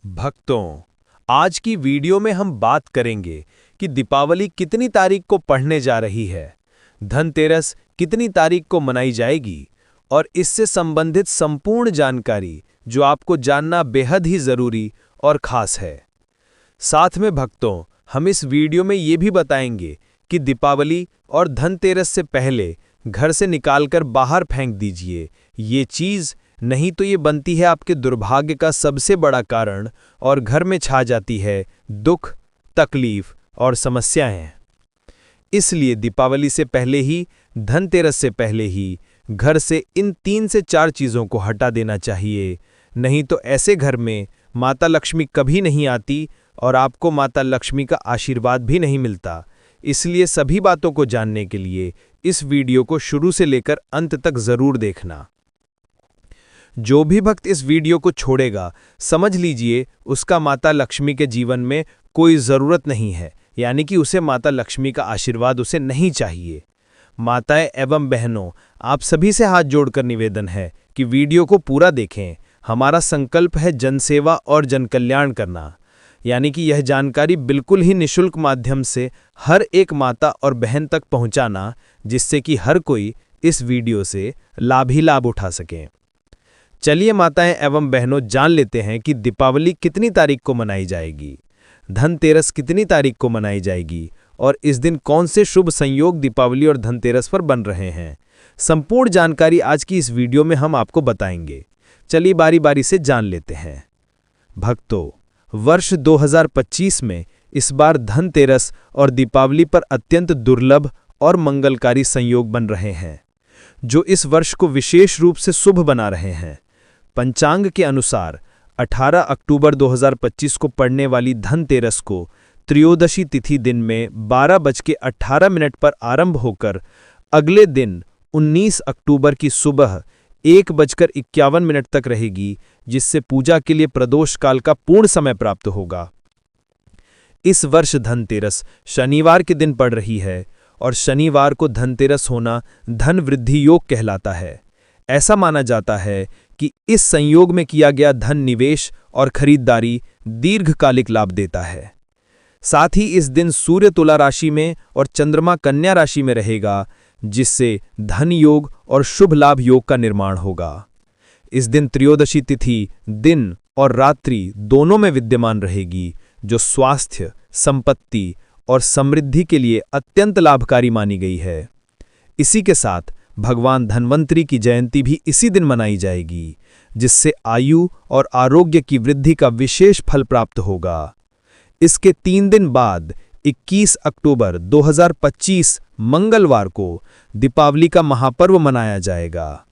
भक्तों, आज की वीडियो में हम बात करेंगे कि दीपावली कितनी तारीख को पढ़ने जा रही है, धनतेरस कितनी तारीख को मनाई जाएगी और इससे संबंधित संपूर्ण जानकारी जो आपको जानना बेहद ही जरूरी और खास है। साथ में भक्तों, हम इस वीडियो में ये भी बताएंगे कि दीपावली और धनतेरस से पहले घर से निकालकर बाहर फेंक दीजिए ये चीज़, नहीं तो ये बनती है आपके दुर्भाग्य का सबसे बड़ा कारण और घर में छा जाती है दुख, तकलीफ और समस्याएं। इसलिए दीपावली से पहले ही, धनतेरस से पहले ही घर से इन 3 से 4 चीज़ों को हटा देना चाहिए, नहीं तो ऐसे घर में माता लक्ष्मी कभी नहीं आती और आपको माता लक्ष्मी का आशीर्वाद भी नहीं मिलता। इसलिए सभी बातों को जानने के लिए इस वीडियो को शुरू से लेकर अंत तक जरूर देखना। जो भी भक्त इस वीडियो को छोड़ेगा, समझ लीजिए उसका माता लक्ष्मी के जीवन में कोई ज़रूरत नहीं है, यानी कि उसे माता लक्ष्मी का आशीर्वाद उसे नहीं चाहिए। माताएं एवं बहनों, आप सभी से हाथ जोड़कर निवेदन है कि वीडियो को पूरा देखें। हमारा संकल्प है जनसेवा और जनकल्याण करना, यानी कि यह जानकारी बिल्कुल ही निःशुल्क माध्यम से हर एक माता और बहन तक पहुंचाना, जिससे कि हर कोई इस वीडियो से लाभ ही लाभ उठा सकें। चलिए माताएं एवं बहनों, जान लेते हैं कि दीपावली कितनी तारीख को मनाई जाएगी, धनतेरस कितनी तारीख को मनाई जाएगी और इस दिन कौन से शुभ संयोग दीपावली और धनतेरस पर बन रहे हैं। संपूर्ण जानकारी आज की इस वीडियो में हम आपको बताएंगे। चलिए बारी बारी से जान लेते हैं। भक्तों, वर्ष 2025 में इस बार धनतेरस और दीपावली पर अत्यंत दुर्लभ और मंगलकारी संयोग बन रहे हैं, जो इस वर्ष को विशेष रूप से शुभ बना रहे हैं। पंचांग के अनुसार 18 अक्टूबर 2025 को पड़ने वाली धनतेरस को त्रयोदशी तिथि दिन में 12:18 पर आरंभ होकर अगले दिन 19 अक्टूबर की सुबह 1:51 तक रहेगी, जिससे पूजा के लिए प्रदोष काल का पूर्ण समय प्राप्त होगा। इस वर्ष धनतेरस शनिवार के दिन पड़ रही है और शनिवार को धनतेरस होना धन वृद्धि योग कहलाता है। ऐसा माना जाता है कि इस संयोग में किया गया धन निवेश और खरीदारी दीर्घकालिक लाभ देता है। साथ ही इस दिन सूर्य तुला राशि में और चंद्रमा कन्या राशि में रहेगा, जिससे धन योग और शुभ लाभ योग का निर्माण होगा। इस दिन त्रयोदशी तिथि दिन और रात्रि दोनों में विद्यमान रहेगी, जो स्वास्थ्य, संपत्ति और समृद्धि के लिए अत्यंत लाभकारी मानी गई है। इसी के साथ भगवान धन्वंतरी की जयंती भी इसी दिन मनाई जाएगी, जिससे आयु और आरोग्य की वृद्धि का विशेष फल प्राप्त होगा। इसके 3 दिन बाद 21 अक्टूबर 2025 मंगलवार को दीपावली का महापर्व मनाया जाएगा।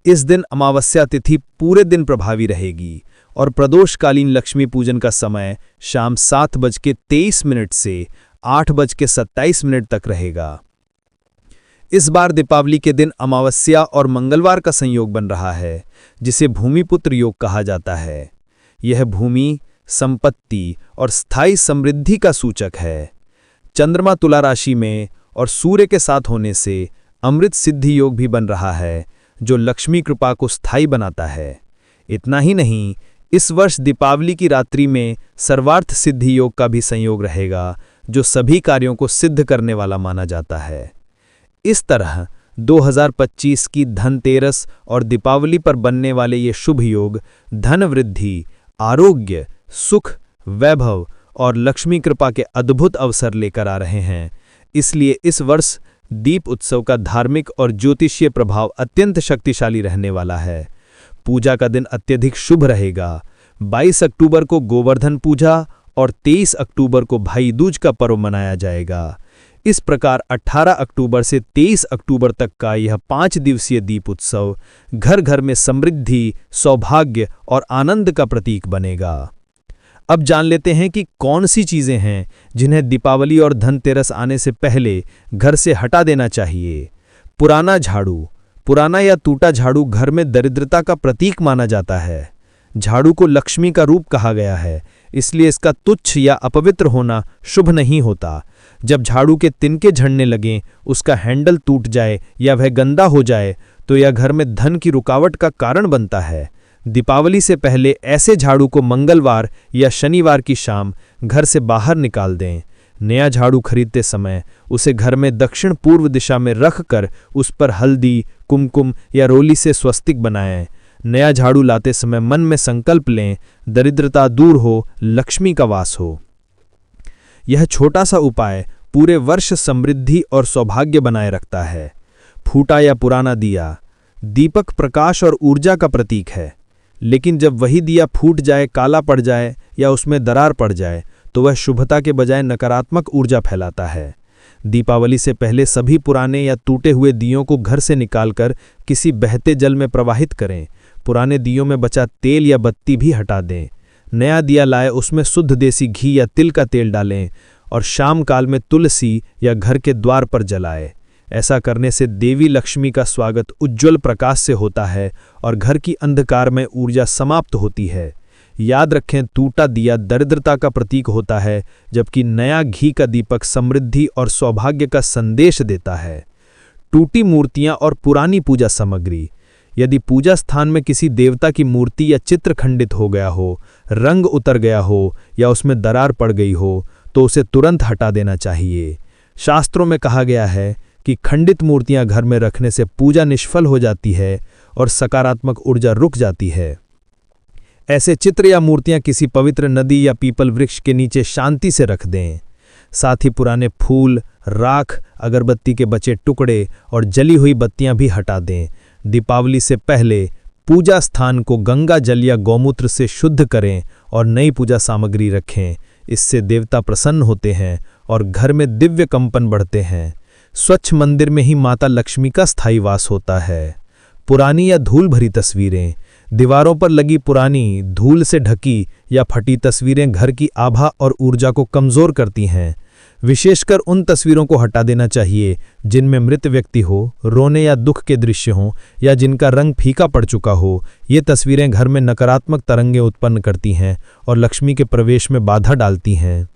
इस दिन अमावस्या तिथि पूरे दिन प्रभावी रहेगी और प्रदोषकालीन लक्ष्मी पूजन का समय शाम 7:23 से 8:27 तक रहेगा। इस बार दीपावली के दिन अमावस्या और मंगलवार का संयोग बन रहा है, जिसे भूमिपुत्र योग कहा जाता है। यह भूमि, संपत्ति और स्थायी समृद्धि का सूचक है। चंद्रमा तुला राशि में और सूर्य के साथ होने से अमृत सिद्धि योग भी बन रहा है, जो लक्ष्मी कृपा को स्थायी बनाता है। इतना ही नहीं, इस वर्ष दीपावली की रात्रि में सर्वार्थ सिद्धि योग का भी संयोग रहेगा, जो सभी कार्यों को सिद्ध करने वाला माना जाता है। इस तरह 2025 की धनतेरस और दीपावली पर बनने वाले ये शुभ योग धन वृद्धि, आरोग्य, सुख, वैभव और लक्ष्मी कृपा के अद्भुत अवसर लेकर आ रहे हैं। इसलिए इस वर्ष दीप उत्सव का धार्मिक और ज्योतिषीय प्रभाव अत्यंत शक्तिशाली रहने वाला है। पूजा का दिन अत्यधिक शुभ रहेगा। 22 अक्टूबर को गोवर्धन पूजा और 23 अक्टूबर को भाई दूज का पर्व मनाया जाएगा। इस प्रकार 18 अक्टूबर से 23 अक्टूबर तक का यह 5 दिवसीय दीप उत्सव घर घर में समृद्धि, सौभाग्य और आनंद का प्रतीक बनेगा। अब जान लेते हैं कि कौन सी चीजें हैं जिन्हें दीपावली और धनतेरस आने से पहले घर से हटा देना चाहिए। पुराना झाड़ू। पुराना या टूटा झाड़ू घर में दरिद्रता का प्रतीक माना जाता है। झाड़ू को लक्ष्मी का रूप कहा गया है, इसलिए इसका तुच्छ या अपवित्र होना शुभ नहीं होता। जब झाड़ू के तिनके झड़ने लगें, उसका हैंडल टूट जाए या वह गंदा हो जाए, तो यह घर में धन की रुकावट का कारण बनता है। दीपावली से पहले ऐसे झाड़ू को मंगलवार या शनिवार की शाम घर से बाहर निकाल दें। नया झाड़ू खरीदते समय उसे घर में दक्षिण पूर्व दिशा में रखकर उस पर हल्दी, कुमकुम या रोली से स्वस्तिक बनाएं। नया झाड़ू लाते समय मन में संकल्प लें, दरिद्रता दूर हो, लक्ष्मी का वास हो। यह छोटा सा उपाय पूरे वर्ष समृद्धि और सौभाग्य बनाए रखता है। फूटा या पुराना दिया। दीपक प्रकाश और ऊर्जा का प्रतीक है, लेकिन जब वही दिया फूट जाए, काला पड़ जाए या उसमें दरार पड़ जाए तो वह शुभता के बजाय नकारात्मक ऊर्जा फैलाता है। दीपावली से पहले सभी पुराने या टूटे हुए दियों को घर से निकालकर किसी बहते जल में प्रवाहित करें। पुराने दियों में बचा तेल या बत्ती भी हटा दें। नया दिया लाए, उसमें शुद्ध देसी घी या तिल का तेल डालें और शाम काल में तुलसी या घर के द्वार पर जलाएं। ऐसा करने से देवी लक्ष्मी का स्वागत उज्ज्वल प्रकाश से होता है और घर की अंधकार में ऊर्जा समाप्त होती है। याद रखें, टूटा दिया दरिद्रता का प्रतीक होता है, जबकि नया घी का दीपक समृद्धि और सौभाग्य का संदेश देता है। टूटी मूर्तियां और पुरानी पूजा सामग्री। यदि पूजा स्थान में किसी देवता की मूर्ति या चित्र खंडित हो गया हो, रंग उतर गया हो या उसमें दरार पड़ गई हो तो उसे तुरंत हटा देना चाहिए। शास्त्रों में कहा गया है कि खंडित मूर्तियां घर में रखने से पूजा निष्फल हो जाती है और सकारात्मक ऊर्जा रुक जाती है। ऐसे चित्र या मूर्तियां किसी पवित्र नदी या पीपल वृक्ष के नीचे शांति से रख दें। साथ ही पुराने फूल, राख, अगरबत्ती के बचे टुकड़े और जली हुई बत्तियां भी हटा दें। दीपावली से पहले पूजा स्थान को गंगा जल या गौमूत्र से शुद्ध करें और नई पूजा सामग्री रखें। इससे देवता प्रसन्न होते हैं और घर में दिव्य कंपन बढ़ते हैं। स्वच्छ मंदिर में ही माता लक्ष्मी का स्थायी वास होता है। पुरानी या धूल भरी तस्वीरें। दीवारों पर लगी पुरानी, धूल से ढकी या फटी तस्वीरें घर की आभा और ऊर्जा को कमजोर करती हैं। विशेषकर उन तस्वीरों को हटा देना चाहिए जिनमें मृत व्यक्ति हो, रोने या दुख के दृश्य हों या जिनका रंग फीका पड़ चुका हो। ये तस्वीरें घर में नकारात्मक तरंगें उत्पन्न करती हैं और लक्ष्मी के प्रवेश में बाधा डालती हैं।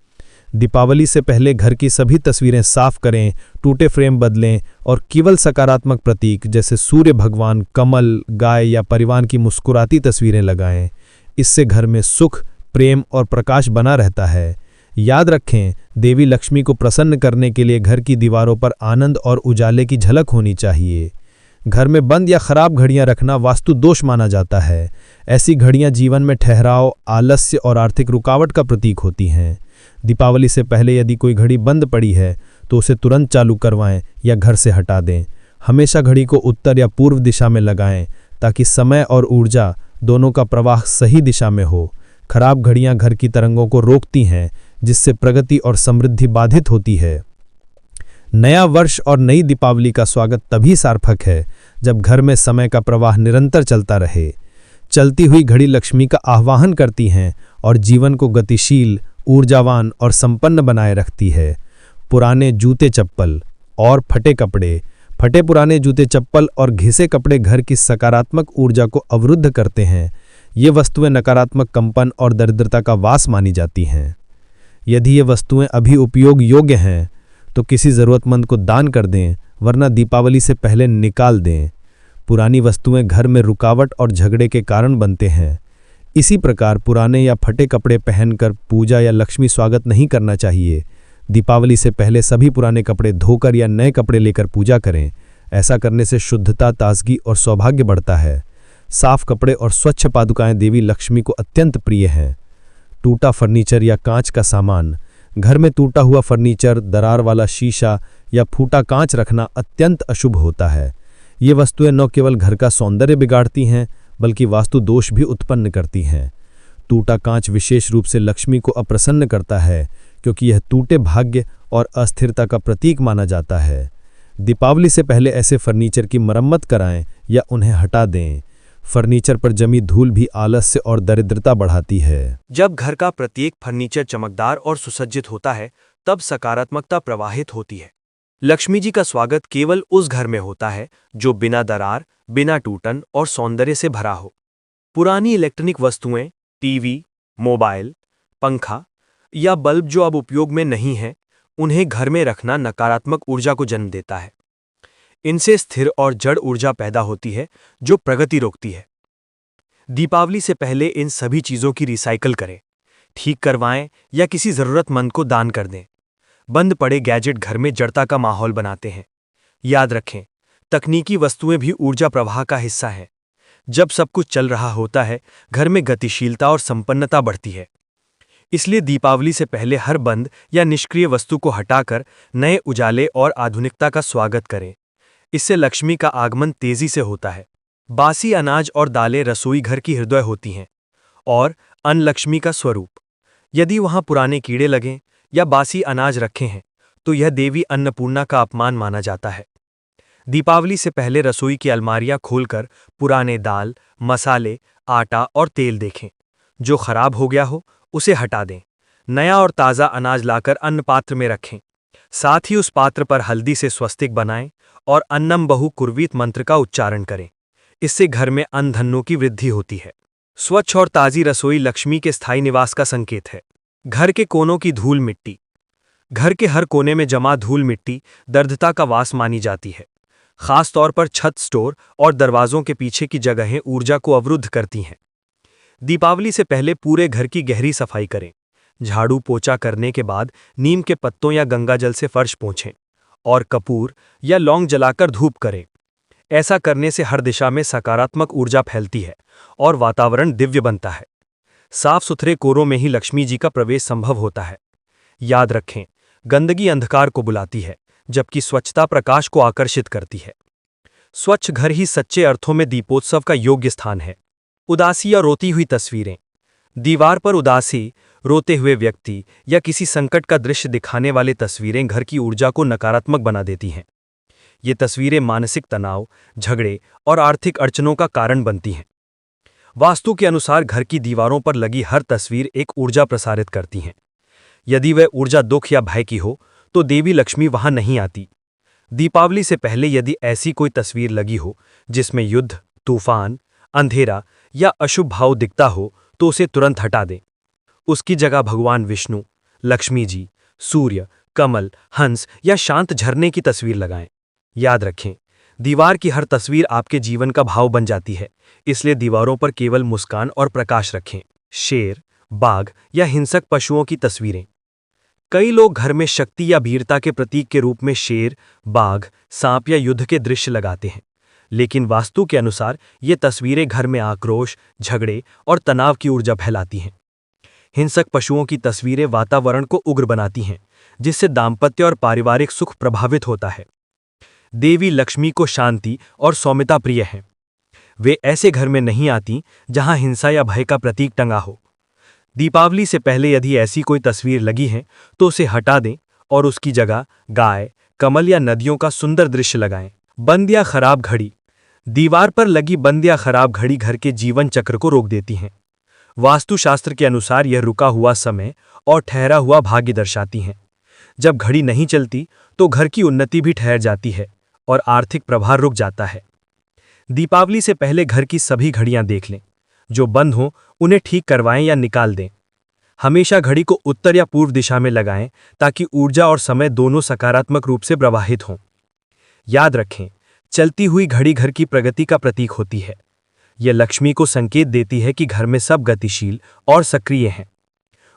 दीपावली से पहले घर की सभी तस्वीरें साफ करें, टूटे फ्रेम बदलें और केवल सकारात्मक प्रतीक जैसे सूर्य भगवान, कमल, गाय या परिवार की मुस्कुराती तस्वीरें लगाएं। इससे घर में सुख, प्रेम और प्रकाश बना रहता है। याद रखें, देवी लक्ष्मी को प्रसन्न करने के लिए घर की दीवारों पर आनंद और उजाले की झलक होनी चाहिए। घर में बंद या खराब घड़ियां रखना वास्तु दोष माना जाता है। ऐसी घड़ियां जीवन में ठहराव, आलस्य और आर्थिक रुकावट का प्रतीक होती हैं। दीपावली से पहले यदि कोई घड़ी बंद पड़ी है तो उसे तुरंत चालू करवाएं या घर से हटा दें। हमेशा घड़ी को उत्तर या पूर्व दिशा में लगाएं ताकि समय और ऊर्जा दोनों का प्रवाह सही दिशा में हो। खराब घड़ियां घर की तरंगों को रोकती हैं, जिससे प्रगति और समृद्धि बाधित होती है। नया वर्ष और नई दीपावली का स्वागत तभी सार्थक है जब घर में समय का प्रवाह निरंतर चलता रहे। चलती हुई घड़ी लक्ष्मी का आह्वान करती हैं और जीवन को गतिशील, ऊर्जावान और संपन्न बनाए रखती है। पुराने जूते चप्पल और फटे कपड़े। फटे पुराने जूते चप्पल और घिसे कपड़े घर की सकारात्मक ऊर्जा को अवरुद्ध करते हैं। ये वस्तुएं नकारात्मक कंपन और दरिद्रता का वास मानी जाती हैं। यदि ये वस्तुएं अभी उपयोग योग्य हैं तो किसी ज़रूरतमंद को दान कर दें, वरना दीपावली से पहले निकाल दें। पुरानी वस्तुएं घर में रुकावट और झगड़े के कारण बनते हैं। इसी प्रकार पुराने या फटे कपड़े पहनकर पूजा या लक्ष्मी स्वागत नहीं करना चाहिए। दीपावली से पहले सभी पुराने कपड़े धोकर या नए कपड़े लेकर पूजा करें। ऐसा करने से शुद्धता, ताजगी और सौभाग्य बढ़ता है। साफ कपड़े और स्वच्छ पादुकाएं देवी लक्ष्मी को अत्यंत प्रिय हैं। टूटा फर्नीचर या कांच का सामान। घर में टूटा हुआ फर्नीचर, दरार वाला शीशा या फूटा कांच रखना अत्यंत अशुभ होता है। ये वस्तुएं न केवल घर का सौंदर्य बिगाड़ती हैं बल्कि वास्तु दोष भी उत्पन्न करती हैं। टूटा कांच विशेष रूप से लक्ष्मी को अप्रसन्न करता है क्योंकि यह टूटे भाग्य और अस्थिरता का प्रतीक माना जाता है। दीपावली से पहले ऐसे फर्नीचर की मरम्मत कराएं या उन्हें हटा दें। फर्नीचर पर जमी धूल भी आलस्य और दरिद्रता बढ़ाती है। जब घर का प्रत्येक फर्नीचर चमकदार और सुसज्जित होता है, तब सकारात्मकता प्रवाहित होती है। लक्ष्मी जी का स्वागत केवल उस घर में होता है जो बिना दरार, बिना टूटन और सौंदर्य से भरा हो। पुरानी इलेक्ट्रॉनिक वस्तुएं, टीवी, मोबाइल, पंखा या बल्ब जो अब उपयोग में नहीं है, उन्हें घर में रखना नकारात्मक ऊर्जा को जन्म देता है। इनसे स्थिर और जड़ ऊर्जा पैदा होती है जो प्रगति रोकती है। दीपावली से पहले इन सभी चीज़ों की रिसाइकल करें, ठीक करवाएं या किसी ज़रूरतमंद को दान कर दें। बंद पड़े गैजेट घर में जड़ता का माहौल बनाते हैं। याद रखें, तकनीकी वस्तुएं भी ऊर्जा प्रवाह का हिस्सा हैं। जब सब कुछ चल रहा होता है, घर में गतिशीलता और संपन्नता बढ़ती है। इसलिए दीपावली से पहले हर बंद या निष्क्रिय वस्तु को हटाकर नए उजाले और आधुनिकता का स्वागत करें। इससे लक्ष्मी का आगमन तेजी से होता है। बासी अनाज और दालें रसोई घर की हृदय होती हैं और अन्न लक्ष्मी का स्वरूप। यदि वहां पुराने कीड़े लगें या बासी अनाज रखे हैं तो यह देवी अन्नपूर्णा का अपमान माना जाता है। दीपावली से पहले रसोई की अलमारियां खोलकर पुराने दाल, मसाले, आटा और तेल देखें। जो खराब हो गया हो उसे हटा दें। नया और ताज़ा अनाज लाकर अन्न पात्र में रखें। साथ ही उस पात्र पर हल्दी से स्वस्तिक बनाएं और अन्नम बहु कुर्वीत मंत्र का उच्चारण करें। इससे घर में अन्न धनों की वृद्धि होती है। स्वच्छ और ताज़ी रसोई लक्ष्मी के स्थायी निवास का संकेत है। घर के कोनों की धूल मिट्टी। घर के हर कोने में जमा धूल मिट्टी दर्दता का वास मानी जाती है। खास तौर पर छत, स्टोर और दरवाजों के पीछे की जगहें ऊर्जा को अवरुद्ध करती हैं। दीपावली से पहले पूरे घर की गहरी सफाई करें। झाड़ू पोछा करने के बाद नीम के पत्तों या गंगाजल से फर्श पोंछें और कपूर या लौंग जलाकर धूप करें। ऐसा करने से हर दिशा में सकारात्मक ऊर्जा फैलती है और वातावरण दिव्य बनता है। साफ सुथरे कोरों में ही लक्ष्मी जी का प्रवेश संभव होता है। याद रखें, गंदगी अंधकार को बुलाती है, जबकि स्वच्छता प्रकाश को आकर्षित करती है। स्वच्छ घर ही सच्चे अर्थों में दीपोत्सव का योग्य स्थान है। उदासी या रोती हुई तस्वीरें। दीवार पर उदासी, रोते हुए व्यक्ति या किसी संकट का दृश्य दिखाने वाले तस्वीरें घर की ऊर्जा को नकारात्मक बना देती हैं। ये तस्वीरें मानसिक तनाव, झगड़े और आर्थिक अड़चनों का कारण बनती हैं। वास्तु के अनुसार घर की दीवारों पर लगी हर तस्वीर एक ऊर्जा प्रसारित करती हैं। यदि वह ऊर्जा दुख या भय की हो तो देवी लक्ष्मी वहां नहीं आती। दीपावली से पहले यदि ऐसी कोई तस्वीर लगी हो जिसमें युद्ध, तूफान, अंधेरा या अशुभ भाव दिखता हो तो उसे तुरंत हटा दें। उसकी जगह भगवान विष्णु, लक्ष्मी जी, सूर्य, कमल, हंस या शांत झरने की तस्वीर लगाएं। याद रखें, दीवार की हर तस्वीर आपके जीवन का भाव बन जाती है, इसलिए दीवारों पर केवल मुस्कान और प्रकाश रखें। शेर, बाघ या हिंसक पशुओं की तस्वीरें। कई लोग घर में शक्ति या वीरता के प्रतीक के रूप में शेर, बाघ, सांप या युद्ध के दृश्य लगाते हैं, लेकिन वास्तु के अनुसार ये तस्वीरें घर में आक्रोश, झगड़े और तनाव की ऊर्जा फैलाती हैं। हिंसक पशुओं की तस्वीरें वातावरण को उग्र बनाती हैं, जिससे दाम्पत्य और पारिवारिक सुख प्रभावित होता है। देवी लक्ष्मी को शांति और सौम्यता प्रिय हैं। वे ऐसे घर में नहीं आती जहां हिंसा या भय का प्रतीक टंगा हो। दीपावली से पहले यदि ऐसी कोई तस्वीर लगी है तो उसे हटा दें और उसकी जगह गाय, कमल या नदियों का सुंदर दृश्य लगाएं। बंद या खराब घड़ी। दीवार पर लगी बंद या खराब घड़ी घर के जीवन चक्र को रोक देती हैं। वास्तुशास्त्र के अनुसार यह रुका हुआ समय और ठहरा हुआ भाग्य दर्शाती हैं। जब घड़ी नहीं चलती तो घर की उन्नति भी ठहर जाती है और आर्थिक प्रभार रुक जाता है। दीपावली से पहले घर की सभी घड़ियां देख लें। जो बंद हों उन्हें ठीक करवाएं या निकाल दें। हमेशा घड़ी को उत्तर या पूर्व दिशा में लगाएं ताकि ऊर्जा और समय दोनों सकारात्मक रूप से प्रवाहित हों। याद रखें, चलती हुई घड़ी घर की प्रगति का प्रतीक होती है। यह लक्ष्मी को संकेत देती है कि घर में सब गतिशील और सक्रिय हैं।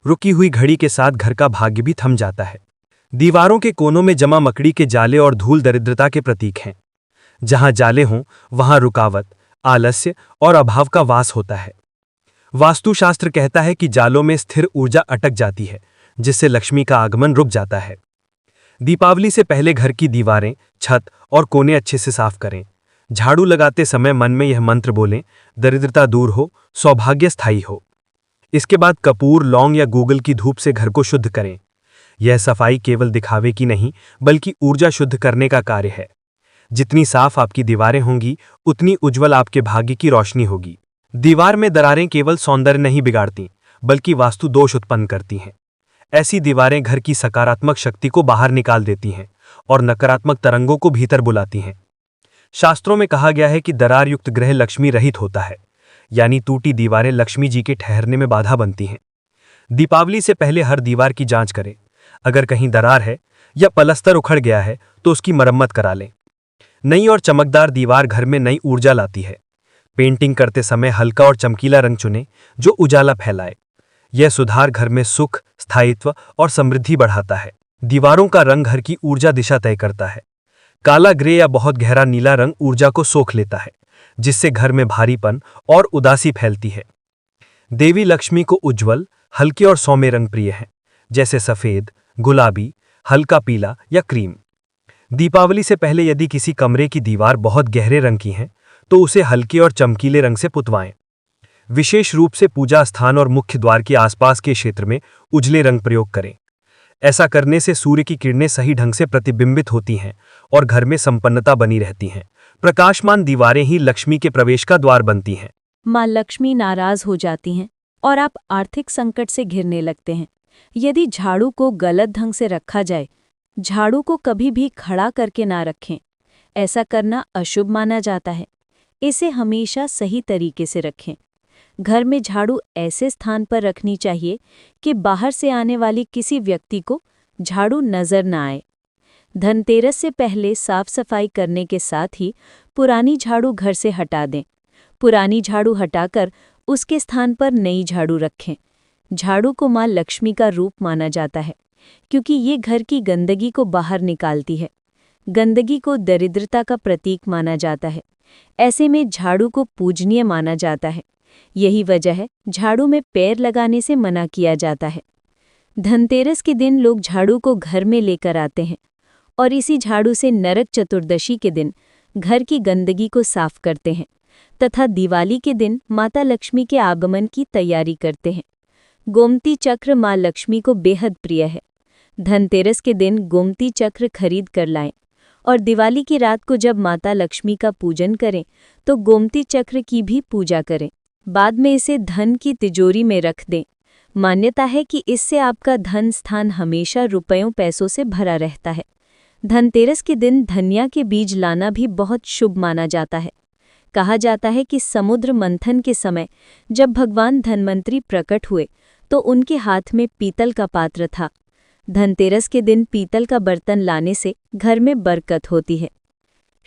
रुकी हुई घड़ी के साथ घर का भाग्य भी थम जाता है। दीवारों के कोनों में जमा मकड़ी के जाले और धूल दरिद्रता के प्रतीक हैं। जहां जाले हों वहां रुकावट, आलस्य और अभाव का वास होता है। वास्तुशास्त्र कहता है कि जालों में स्थिर ऊर्जा अटक जाती है, जिससे लक्ष्मी का आगमन रुक जाता है। दीपावली से पहले घर की दीवारें, छत और कोने अच्छे से साफ करें। झाड़ू लगाते समय मन में यह मंत्र बोलें, दरिद्रता दूर हो, सौभाग्य स्थायी हो। इसके बाद कपूर, लौंग या गूगल की धूप से घर को शुद्ध करें। यह सफाई केवल दिखावे की नहीं बल्कि ऊर्जा शुद्ध करने का कार्य है। जितनी साफ आपकी दीवारें होंगी उतनी उज्जवल आपके भाग्य की रोशनी होगी। दीवार में दरारें केवल सौंदर्य नहीं बिगाड़ती बल्कि वास्तु दोष उत्पन्न करती हैं। ऐसी दीवारें घर की सकारात्मक शक्ति को बाहर निकाल देती हैं और नकारात्मक तरंगों को भीतर बुलाती हैं। शास्त्रों में कहा गया है कि दरार युक्त ग्रह लक्ष्मी रहित होता है, यानी टूटी दीवारें लक्ष्मी जी के ठहरने में बाधा बनती हैं। दीपावली से पहले हर दीवार की जांच करें। अगर कहीं दरार है या पलस्तर उखड़ गया है तो उसकी मरम्मत करा लें। नई और चमकदार दीवार घर में नई ऊर्जा लाती है। पेंटिंग करते समय हल्का और चमकीला रंग चुनें जो उजाला फैलाए। यह सुधार घर में सुख, स्थायित्व और समृद्धि बढ़ाता है। दीवारों का रंग घर की ऊर्जा दिशा तय करता है। काला, ग्रे या बहुत गहरा नीला रंग ऊर्जा को सोख लेता है, जिससे घर में भारीपन और उदासी फैलती है। देवी लक्ष्मी को उज्ज्वल, हल्के और सौम्य रंग प्रिय हैं, जैसे सफेद, गुलाबी, हल्का पीला या क्रीम। दीपावली से पहले यदि किसी कमरे की दीवार बहुत गहरे रंग की है तो उसे हल्के और चमकीले रंग से पुतवाएं। विशेष रूप से पूजा स्थान और मुख्य द्वार के आसपास के क्षेत्र में उजले रंग प्रयोग करें। ऐसा करने से सूर्य की किरणें सही ढंग से प्रतिबिंबित होती हैं और घर में संपन्नता बनी रहती हैं। प्रकाशमान दीवारें ही लक्ष्मी के प्रवेश का द्वार बनती हैं। माँ लक्ष्मी नाराज हो जाती हैं और आप आर्थिक संकट से घिरने लगते हैं। यदि झाड़ू को गलत ढंग से रखा जाए, झाड़ू को कभी भी खड़ा करके ना रखें। ऐसा करना अशुभ माना जाता है। इसे हमेशा सही तरीके से रखें। घर में झाड़ू ऐसे स्थान पर रखनी चाहिए कि बाहर से आने वाली किसी व्यक्ति को झाड़ू नजर न आए। धनतेरस से पहले साफ सफाई करने के साथ ही पुरानी झाड़ू घर से हटा दें। पुरानी झाड़ू हटाकर उसके स्थान पर नई झाड़ू रखें। झाड़ू को माँ लक्ष्मी का रूप माना जाता है, क्योंकि ये घर की गंदगी को बाहर निकालती है। गंदगी को दरिद्रता का प्रतीक माना जाता है। ऐसे में झाड़ू को पूजनीय माना जाता है। यही वजह है झाड़ू में पैर लगाने से मना किया जाता है। धनतेरस के दिन लोग झाड़ू को घर में लेकर आते हैं और इसी झाड़ू से नरक चतुर्दशी के दिन घर की गंदगी को साफ करते हैं तथा दिवाली के दिन माता लक्ष्मी के आगमन की तैयारी करते हैं। गोमती चक्र माँ लक्ष्मी को बेहद प्रिय है। धनतेरस के दिन गोमती चक्र खरीद कर लाएं और दिवाली की रात को जब माता लक्ष्मी का पूजन करें तो गोमती चक्र की भी पूजा करें। बाद में इसे धन की तिजोरी में रख दें। मान्यता है कि इससे आपका धन स्थान हमेशा रुपयों पैसों से भरा रहता है। धनतेरस के दिन धनिया के बीज लाना भी बहुत शुभ माना जाता है। कहा जाता है कि समुद्र मंथन के समय जब भगवान धन्वंतरी प्रकट हुए तो उनके हाथ में पीतल का पात्र था। धनतेरस के दिन पीतल का बर्तन लाने से घर में बरकत होती है।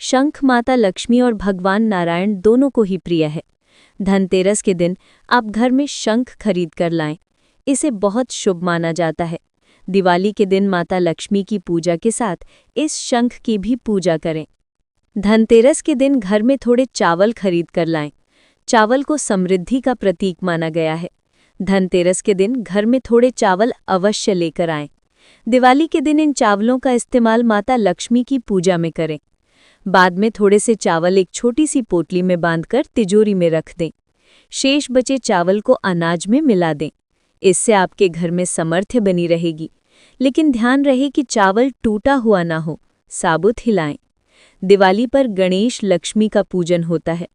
शंख माता लक्ष्मी और भगवान नारायण दोनों को ही प्रिय है। धनतेरस के दिन आप घर में शंख खरीद कर लाएं। इसे बहुत शुभ माना जाता है। दिवाली के दिन माता लक्ष्मी की पूजा के साथ इस शंख की भी पूजा करें। धनतेरस के दिन घर में थोड़े चावल खरीद कर लाएं। चावल को समृद्धि का प्रतीक माना गया है। धनतेरस के दिन घर में थोड़े चावल अवश्य लेकर आएं। दिवाली के दिन इन चावलों का इस्तेमाल माता लक्ष्मी की पूजा में करें। बाद में थोड़े से चावल एक छोटी सी पोटली में बांधकर तिजोरी में रख दें। शेष बचे चावल को अनाज में मिला दें। इससे आपके घर में सामर्थ्य बनी रहेगी। लेकिन ध्यान रहे कि चावल टूटा हुआ ना हो, साबुत हिलाएं। दिवाली पर गणेश लक्ष्मी का पूजन होता है।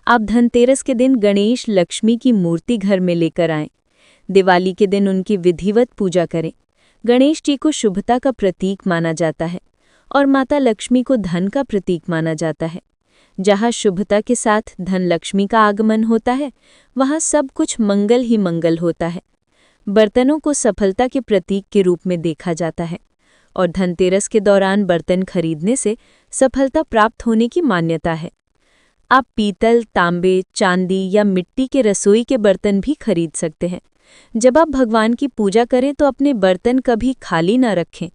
आप धनतेरस के दिन गणेश लक्ष्मी की मूर्ति घर में लेकर आएं। दिवाली के दिन उनकी विधिवत पूजा करें। गणेश जी को शुभता का प्रतीक माना जाता है और माता लक्ष्मी को धन का प्रतीक माना जाता है। जहाँ शुभता के साथ धन लक्ष्मी का आगमन होता है, वहाँ सब कुछ मंगल ही मंगल होता है। बर्तनों को सफलता के प्रतीक के रूप में देखा जाता है और धनतेरस के दौरान बर्तन खरीदने से सफलता प्राप्त होने की मान्यता है। आप पीतल, तांबे, चांदी या मिट्टी के रसोई के बर्तन भी खरीद सकते हैं। जब आप भगवान की पूजा करें तो अपने बर्तन कभी खाली ना रखें।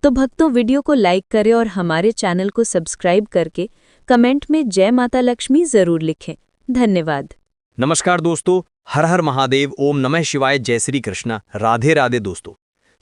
तो भक्तों, वीडियो को लाइक करें और हमारे चैनल को सब्सक्राइब करके कमेंट में जय माता लक्ष्मी जरूर लिखें। धन्यवाद। नमस्कार दोस्तों, हर हर महादेव, ओम नमः शिवाय, जय श्री कृष्णा, राधे राधे। दोस्तों,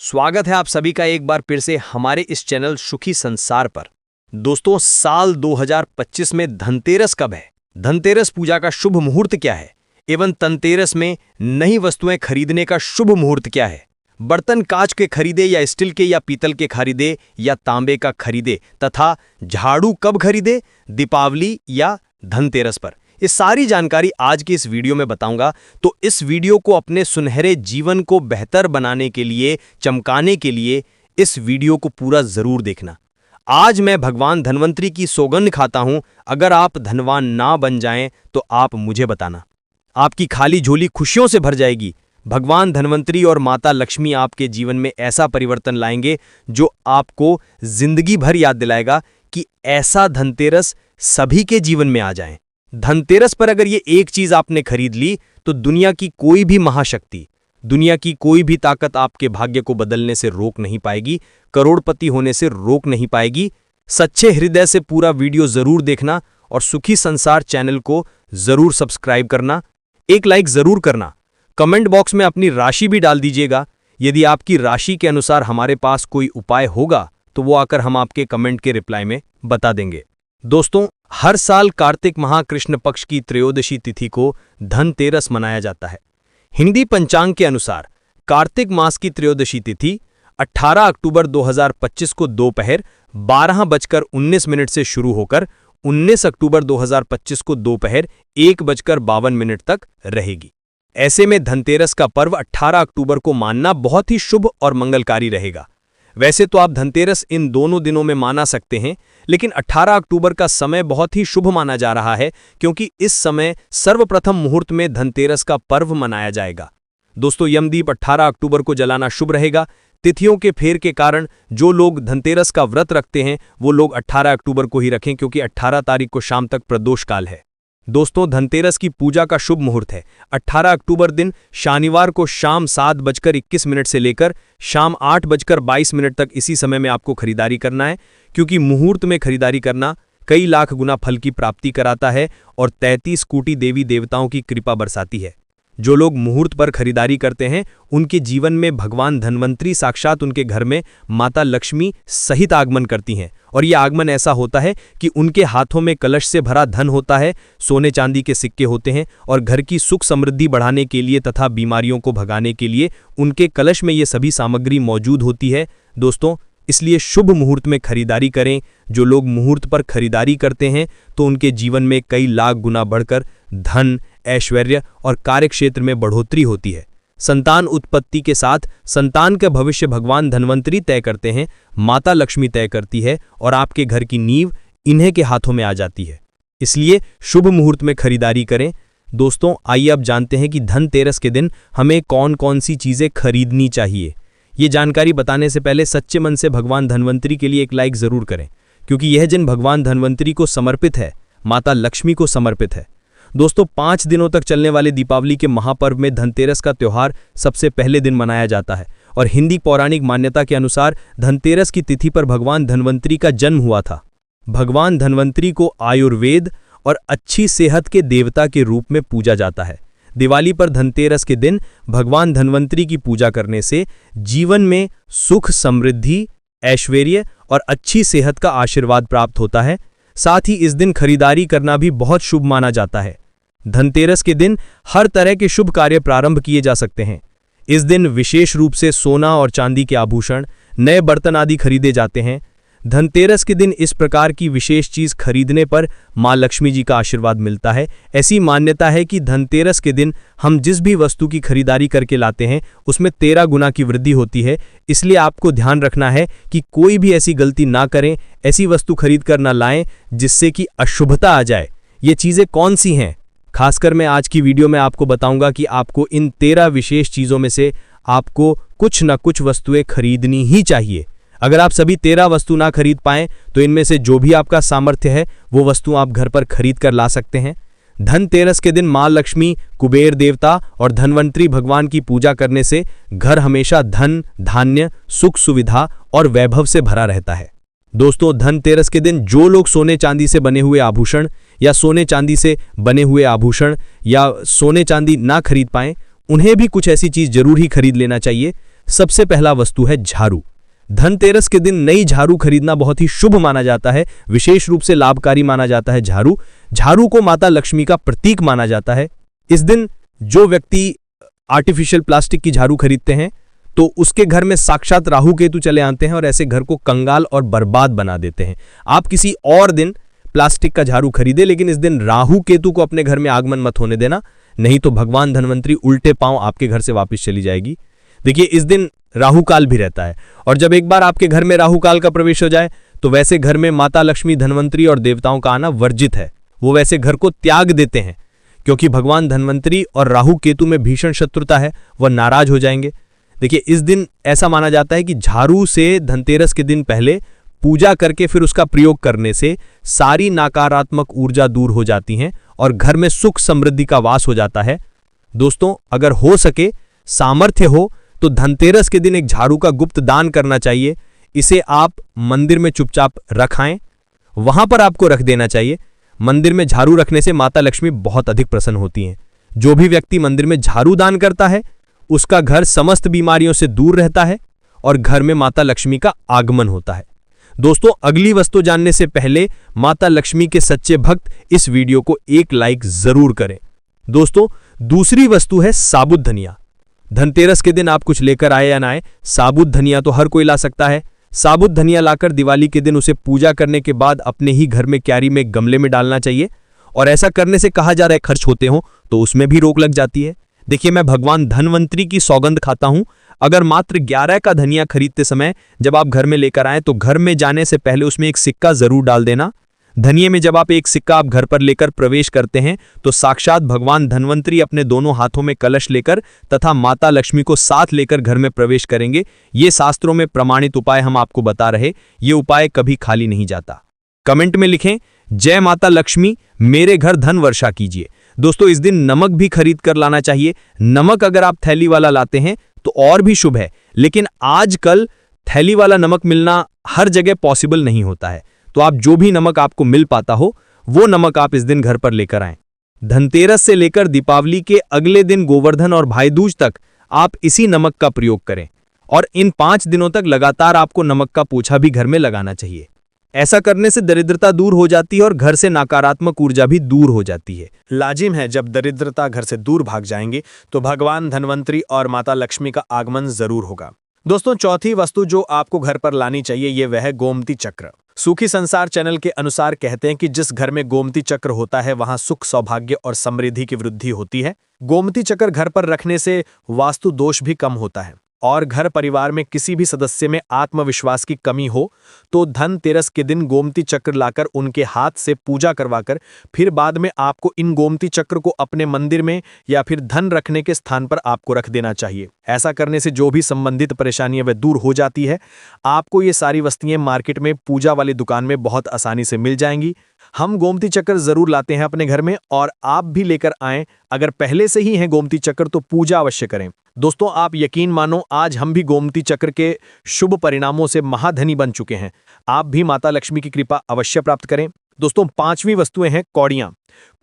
स्वागत है आप सभी का एक बार फिर से हमारे इस चैनल सुखी संसार पर। दोस्तों, साल 2025 में धनतेरस कब है? धनतेरस पूजा का शुभ मुहूर्त क्या है एवं धनतेरस में नई वस्तुएं खरीदने का शुभ मुहूर्त क्या है? बर्तन कांच के खरीदे या स्टील के या पीतल के खरीदे या तांबे का खरीदे तथा झाड़ू कब खरीदे, दीपावली या धनतेरस पर? ये सारी जानकारी आज की इस वीडियो में बताऊंगा। तो इस वीडियो को अपने सुनहरे जीवन को बेहतर बनाने के लिए, चमकाने के लिए इस वीडियो को पूरा जरूर देखना। आज मैं भगवान धन्वंतरी की सौगंध खाता हूं, अगर आप धनवान ना बन जाएं तो आप मुझे बताना। आपकी खाली झोली खुशियों से भर जाएगी। भगवान धन्वंतरी और माता लक्ष्मी आपके जीवन में ऐसा परिवर्तन लाएंगे जो आपको जिंदगी भर याद दिलाएगा कि ऐसा धनतेरस सभी के जीवन में आ जाए। धनतेरस पर अगर ये एक चीज आपने खरीद ली तो दुनिया की कोई भी महाशक्ति, दुनिया की कोई भी ताकत आपके भाग्य को बदलने से रोक नहीं पाएगी, करोड़पति होने से रोक नहीं पाएगी। सच्चे हृदय से पूरा वीडियो जरूर देखना और सुखी संसार चैनल को जरूर सब्सक्राइब करना। एक लाइक जरूर करना। कमेंट बॉक्स में अपनी राशि भी डाल दीजिएगा। यदि आपकी राशि के अनुसार हमारे पास कोई उपाय होगा तो वो आकर हम आपके कमेंट के रिप्लाई में बता देंगे। दोस्तों, हर साल कार्तिक माह कृष्ण पक्ष की त्रयोदशी तिथि को धनतेरस मनाया जाता है। हिंदी पंचांग के अनुसार कार्तिक मास की त्रयोदशी तिथि 18 अक्टूबर 2025 को दोपहर 12:19 से शुरू होकर 19 अक्टूबर 2025 को दोपहर 1:52 तक रहेगी। ऐसे में धनतेरस का पर्व 18 अक्टूबर को मानना बहुत ही शुभ और मंगलकारी रहेगा। वैसे तो आप धनतेरस इन दोनों दिनों में माना सकते हैं, लेकिन 18 अक्टूबर का समय बहुत ही शुभ माना जा रहा है क्योंकि इस समय सर्वप्रथम मुहूर्त में धनतेरस का पर्व मनाया जाएगा। दोस्तों, यमदीप 18 अक्टूबर को जलाना शुभ रहेगा। तिथियों के फेर के कारण जो लोग धनतेरस का व्रत रखते हैं वो लोग 18 अक्टूबर को ही रखें क्योंकि 18 तारीख को शाम तक प्रदोष काल है। दोस्तों, धनतेरस की पूजा का शुभ मुहूर्त है 18 अक्टूबर दिन शनिवार को शाम 7:21 से लेकर शाम 8:22 तक। इसी समय में आपको खरीदारी करना है क्योंकि मुहूर्त में खरीदारी करना कई लाख गुना फल की प्राप्ति कराता है और 33 कोटि देवी देवताओं की कृपा बरसाती है। जो लोग मुहूर्त पर खरीदारी करते हैं उनके जीवन में भगवान धन्वंतरी साक्षात उनके घर में माता लक्ष्मी सहित आगमन करती हैं और यह आगमन ऐसा होता है कि उनके हाथों में कलश से भरा धन होता है, सोने चांदी के सिक्के होते हैं और घर की सुख समृद्धि बढ़ाने के लिए तथा बीमारियों को भगाने के लिए उनके कलश में ये सभी सामग्री मौजूद होती है। दोस्तों, इसलिए शुभ मुहूर्त में खरीदारी करें। जो लोग मुहूर्त पर खरीदारी करते हैं तो उनके जीवन में कई लाख गुना बढ़कर धन, ऐश्वर्य और कार्यक्षेत्र में बढ़ोतरी होती है। संतान उत्पत्ति के साथ संतान का भविष्य भगवान धन्वंतरी तय करते हैं, माता लक्ष्मी तय करती है और आपके घर की नींव इन्हीं के हाथों में आ जाती है। इसलिए शुभ मुहूर्त में खरीदारी करें। दोस्तों, आइए अब जानते हैं कि धनतेरस के दिन हमें कौन कौन सी चीजें खरीदनी चाहिए। ये जानकारी बताने से पहले सच्चे मन से भगवान धन्वंतरी के लिए एक लाइक जरूर करें क्योंकि यह दिन भगवान धन्वंतरी को समर्पित है, माता लक्ष्मी को समर्पित है। दोस्तों, 5 दिनों तक चलने वाले दीपावली के महापर्व में धनतेरस का त्योहार सबसे पहले दिन मनाया जाता है और हिंदी पौराणिक मान्यता के अनुसार धनतेरस की तिथि पर भगवान धन्वंतरी का जन्म हुआ था। भगवान धन्वंतरी को आयुर्वेद और अच्छी सेहत के देवता के रूप में पूजा जाता है। दिवाली पर धनतेरस के दिन भगवान धन्वंतरी की पूजा करने से जीवन में सुख, समृद्धि, ऐश्वर्य और अच्छी सेहत का आशीर्वाद प्राप्त होता है। साथ ही इस दिन खरीदारी करना भी बहुत शुभ माना जाता है। धनतेरस के दिन हर तरह के शुभ कार्य प्रारंभ किए जा सकते हैं। इस दिन विशेष रूप से सोना और चांदी के आभूषण, नए बर्तन आदि खरीदे जाते हैं। धनतेरस के दिन इस प्रकार की विशेष चीज खरीदने पर मां लक्ष्मी जी का आशीर्वाद मिलता है। ऐसी मान्यता है कि धनतेरस के दिन हम जिस भी वस्तु की खरीदारी करके लाते हैं उसमें 13 गुना की वृद्धि होती है। इसलिए आपको ध्यान रखना है कि कोई भी ऐसी गलती ना करें, ऐसी वस्तु खरीद कर ना लाएं जिससे कि अशुभता आ जाए। ये चीजें कौन सी हैं? खासकर मैं आज की वीडियो में आपको बताऊंगा कि आपको इन 13 विशेष चीजों में से आपको कुछ न कुछ वस्तुएं खरीदनी ही चाहिए। अगर आप सभी 13 वस्तु ना खरीद पाएं तो इनमें से जो भी आपका सामर्थ्य है वो वस्तु आप घर पर खरीद कर ला सकते हैं। धनतेरस के दिन मां लक्ष्मी, कुबेर देवता और धन्वंतरी भगवान की पूजा करने से घर हमेशा धन, धान्य, सुख, सुविधा और वैभव से भरा रहता है। दोस्तों, धनतेरस के दिन जो लोग सोने चांदी से बने हुए आभूषण या सोने चांदी से बने हुए आभूषण या सोने चांदी ना खरीद पाएं उन्हें भी कुछ ऐसी चीज जरूर ही खरीद लेना चाहिए। सबसे पहला वस्तु है झाड़ू। धनतेरस के दिन नई झाड़ू खरीदना बहुत ही शुभ माना जाता है, विशेष रूप से लाभकारी माना जाता है। झाड़ू को माता लक्ष्मी का प्रतीक माना जाता है। इस दिन जो व्यक्ति आर्टिफिशियल प्लास्टिक की झाड़ू खरीदते हैं तो उसके घर में साक्षात राहु केतु चले आते हैं और ऐसे घर को कंगाल और बर्बाद बना देते हैं। आप किसी और दिन प्लास्टिक का झाड़ू खरीदे, लेकिन इस दिन राहु केतु को अपने घर में आगमन मत होने देना, नहीं तो भगवान धन्वंतरी उल्टे पांव आपके घर से वापस चली जाएगी। देखिए, इस दिन राहु काल भी रहता है और जब एक बार आपके घर में राहु काल का प्रवेश हो जाए तो वैसे घर में माता लक्ष्मी, धन्वंतरी और देवताओं का आना वर्जित है। वो वैसे घर को त्याग देते हैं क्योंकि भगवान धन्वंतरी और राहु केतु में भीषण शत्रुता है, वह नाराज हो जाएंगे। देखिए, इस दिन ऐसा माना जाता है कि झाड़ू से धनतेरस के दिन पहले पूजा करके फिर उसका प्रयोग करने से सारी नकारात्मक ऊर्जा दूर हो जाती है और घर में सुख समृद्धि का वास हो जाता है। दोस्तों, अगर हो सके, सामर्थ्य हो तो धनतेरस के दिन एक झाड़ू का गुप्त दान करना चाहिए। इसे आप मंदिर में चुपचाप रखाएं, वहां पर आपको रख देना चाहिए। मंदिर में झाड़ू रखने से माता लक्ष्मी बहुत अधिक प्रसन्न होती हैं। जो भी व्यक्ति मंदिर में झाड़ू दान करता है उसका घर समस्त बीमारियों से दूर रहता है और घर में माता लक्ष्मी का आगमन होता है। दोस्तों, अगली वस्तु जानने से पहले माता लक्ष्मी के सच्चे भक्त इस वीडियो को एक लाइक जरूर करें। दोस्तों, दूसरी वस्तु है साबुत धनिया। धनतेरस के दिन आप कुछ लेकर आए या ना आए, साबुत धनिया तो हर कोई ला सकता है। साबुत धनिया लाकर दिवाली के दिन उसे पूजा करने के बाद अपने ही घर में क्यारी में गमले में डालना चाहिए। और ऐसा करने से कहा जा रहा है खर्च होते हो तो उसमें भी रोक लग जाती है। देखिए, मैं भगवान धनवंतरी की सौगंध खाता हूं, अगर मात्र 11 का धनिया खरीदते समय जब आप घर में लेकर आए तो घर में जाने से पहले उसमें एक सिक्का जरूर डाल देना। धनिये में जब आप एक सिक्का आप घर पर लेकर प्रवेश करते हैं तो साक्षात भगवान धनवंतरी अपने दोनों हाथों में कलश लेकर तथा माता लक्ष्मी को साथ लेकर घर में प्रवेश करेंगे। ये शास्त्रों में प्रमाणित उपाय हम आपको बता रहे, ये उपाय कभी खाली नहीं जाता। कमेंट में लिखें, जय माता लक्ष्मी, मेरे घर धन वर्षा कीजिए। दोस्तों, इस दिन नमक भी खरीद कर लाना चाहिए। नमक अगर आप थैली वाला लाते हैं तो और भी शुभ है, लेकिन आजकल थैली वाला नमक मिलना हर जगह पॉसिबल नहीं होता है। तो आप जो भी नमक आपको मिल पाता हो वो नमक आप इस दिन घर पर लेकर आएं। धनतेरस से लेकर दीपावली के अगले दिन गोवर्धन और भाई दूज तक आप इसी नमक का प्रयोग करें और इन 5 दिनों तक लगातार आपको नमक का पोछा भी घर में लगाना चाहिए। ऐसा करने से दरिद्रता दूर हो जाती है और घर से नकारात्मक ऊर्जा भी दूर हो जाती है। लाजिम है, जब दरिद्रता घर से दूर भाग जाएंगे तो भगवान धनवंतरी और माता लक्ष्मी का आगमन जरूर होगा। दोस्तों, चौथी वस्तु जो आपको घर पर लानी चाहिए ये वह है गोमती चक्र। सुखी संसार चैनल के अनुसार कहते हैं कि जिस घर में गोमती चक्र होता है वहां सुख, सौभाग्य और समृद्धि की वृद्धि होती है। गोमती चक्र घर पर रखने से वास्तु दोष भी कम होता है और घर परिवार में किसी भी सदस्य में आत्मविश्वास की कमी हो तो धनतेरस के दिन गोमती चक्र लाकर उनके हाथ से पूजा करवाकर फिर बाद में आपको इन गोमती चक्र को अपने मंदिर में या फिर धन रखने के स्थान पर आपको रख देना चाहिए। ऐसा करने से जो भी संबंधित परेशानियां वह दूर हो जाती है। आपको ये सारी वस्तुएं मार्केट में पूजा वाली दुकान में बहुत आसानी से मिल जाएंगी। हम गोमती चक्र जरूर लाते हैं अपने घर में और आप भी लेकर आएं। अगर पहले से ही हैं गोमती चक्र तो पूजा अवश्य करें। दोस्तों, आप यकीन मानो, आज हम भी गोमती चक्र के शुभ परिणामों से महाधनी बन चुके हैं। आप भी माता लक्ष्मी की कृपा अवश्य प्राप्त करें। दोस्तों, 5वीं वस्तुएं हैं कौड़ियां।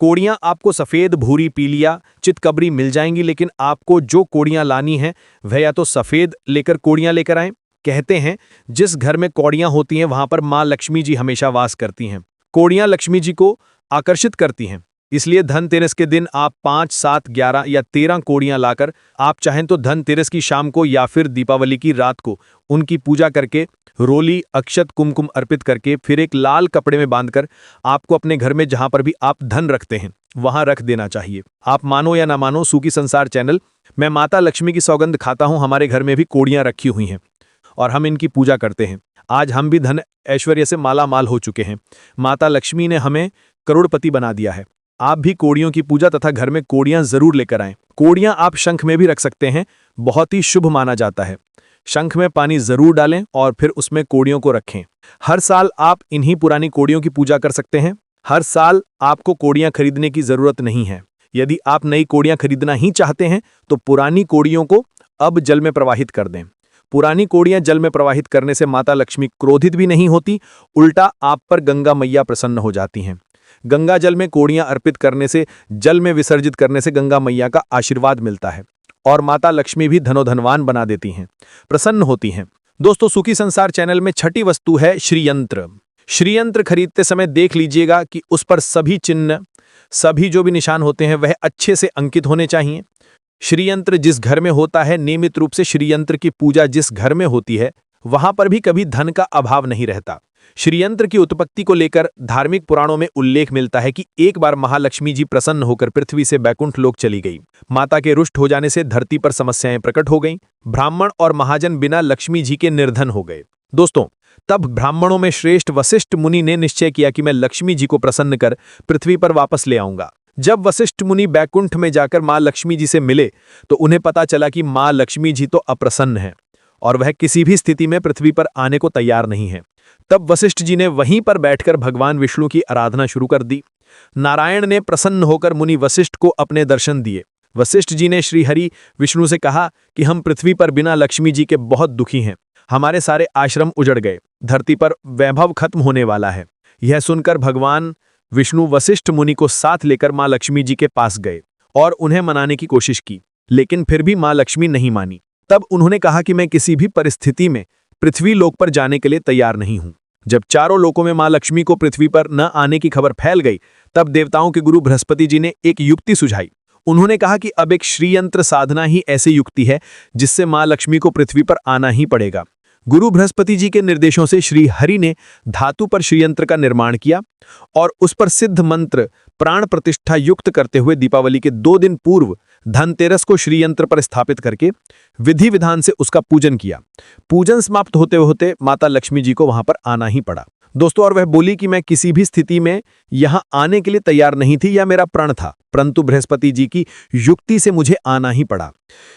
कौड़ियां आपको सफेद, भूरी, पीलिया, चितकबरी मिल जाएंगी, लेकिन आपको जो कौड़ियां लानी है वह या तो सफेद लेकर कौड़ियां लेकर आएं। कहते हैं जिस घर में कौड़ियां होती हैं वहां पर मां लक्ष्मी जी हमेशा वास करती हैं। कौड़ियां लक्ष्मी जी को आकर्षित करती हैं, इसलिए धनतेरस के दिन आप 5, 7, 11 या 13 कौड़ियां लाकर आप चाहें तो धनतेरस की शाम को या फिर दीपावली की रात को उनकी पूजा करके रोली, अक्षत, कुमकुम अर्पित करके फिर एक लाल कपड़े में बांधकर आपको अपने घर में जहां पर भी आप धन रखते हैं वहां रख देना चाहिए। आप मानो या ना मानो, सुखी संसार चैनल, मैं माता लक्ष्मी की सौगंध खाता हूं। हमारे घर में भी कौड़ियां रखी हुई हैं और हम इनकी पूजा करते हैं। आज हम भी धन ऐश्वर्य से माला माल हो चुके हैं। माता लक्ष्मी ने हमें करोड़पति बना दिया है। आप भी कौड़ियों की पूजा तथा घर में कौड़ियां जरूर लेकर आएं। कौड़ियां आप शंख में भी रख सकते हैं, बहुत ही शुभ माना जाता है। शंख में पानी जरूर डालें और फिर उसमें कौड़ियों को रखें। हर साल आप इन्हीं पुरानी कौड़ियों की पूजा कर सकते हैं। हर साल आपको कौड़ियां खरीदने की जरूरत नहीं है। यदि आप नई कौड़ियां खरीदना ही चाहते हैं तो पुरानी कौड़ियों को अब जल में प्रवाहित कर दें। पुरानी कौड़ियां जल में प्रवाहित करने से माता लक्ष्मी क्रोधित भी नहीं होती, उल्टा आप पर गंगा मैया प्रसन्न हो जाती हैं। गंगा जल में कौड़ियां अर्पित करने से, जल में विसर्जित करने से गंगा मैया का आशीर्वाद मिलता है और माता लक्ष्मी भी धनोधनवान बना देती हैं, प्रसन्न होती हैं। दोस्तों, सुखी संसार चैनल में छठी वस्तु है श्रीयंत्र। श्रीयंत्र खरीदते समय देख लीजिएगा कि उस पर सभी चिन्ह, सभी जो भी निशान होते हैं वह अच्छे से अंकित होने चाहिए। श्रीयंत्र जिस घर में होता है, नियमित रूप से श्रीयंत्र की पूजा जिस घर में होती है वहां पर भी कभी धन का अभाव नहीं रहता। श्रीयंत्र की उत्पत्ति को लेकर धार्मिक पुराणों में उल्लेख मिलता है कि एक बार महालक्ष्मी जी प्रसन्न होकर पृथ्वी से बैकुंठ लोक चली गई। माता के रुष्ट हो जाने से धरती पर समस्याएं प्रकट हो गईं। ब्राह्मण और महाजन बिना लक्ष्मी जी के निर्धन हो गए। दोस्तों, तब ब्राह्मणों में श्रेष्ठ वशिष्ठ मुनि ने निश्चय किया कि मैं लक्ष्मी जी को प्रसन्न कर पृथ्वी पर वापस ले आऊंगा। जब वशिष्ठ मुनि बैकुंठ में जाकर मां लक्ष्मी जी से मिले तो उन्हें पता चला कि मां लक्ष्मी जी तो अप्रसन्न है और वह किसी भी स्थिति में पृथ्वी पर आने को तैयार नहीं है। तब वशिष्ठ जी ने वहीं पर बैठकर भगवान विष्णु की आराधना शुरू कर दी। नारायण ने प्रसन्न होकर मुनि वशिष्ठ को अपने दर्शन दिए। वशिष्ठ जी ने श्री हरि विष्णु से कहा कि हम पृथ्वी पर बिना लक्ष्मी जी के बहुत दुखी हैं। हमारे सारे आश्रम उजड़ गए, धरती पर वैभव खत्म होने वाला है। यह सुनकर भगवान विष्णु वशिष्ठ मुनि को साथ लेकर मां लक्ष्मी जी के पास गए और उन्हें मनाने की कोशिश की, लेकिन फिर भी मां लक्ष्मी नहीं मानी। तब उन्होंने कहा कि मैं किसी भी परिस्थिति में पृथ्वी लोक पर जाने के लिए तैयार नहीं हूं। जब चारों लोकों में मां लक्ष्मी को पृथ्वी पर न आने की खबर फैल गई, तब देवताओं के गुरु बृहस्पति जी ने एक युक्ति सुझाई। उन्होंने कहा कि अब एक श्रीयंत्र साधना ही ऐसी युक्ति है जिससे मां लक्ष्मी को पृथ्वी पर आना ही पड़ेगा। गुरु बृहस्पति जी के निर्देशों से श्री हरि ने धातु पर श्रीयंत्र का निर्माण किया और उस पर सिद्ध मंत्र प्राण प्रतिष्ठा युक्त करते हुए दीपावली के 2 दिन पूर्व धनतेरस को श्रीयंत्र पर स्थापित करके विधि विधान से उसका पूजन किया। पूजन समाप्त होते होते माता लक्ष्मी जी को वहां पर आना ही पड़ा दोस्तों, और वह बोली कि मैं किसी भी स्थिति में यहां आने के लिए तैयार नहीं थी या मेरा प्रण था, परंतु बृहस्पति जी की युक्ति से मुझे आना ही पड़ा।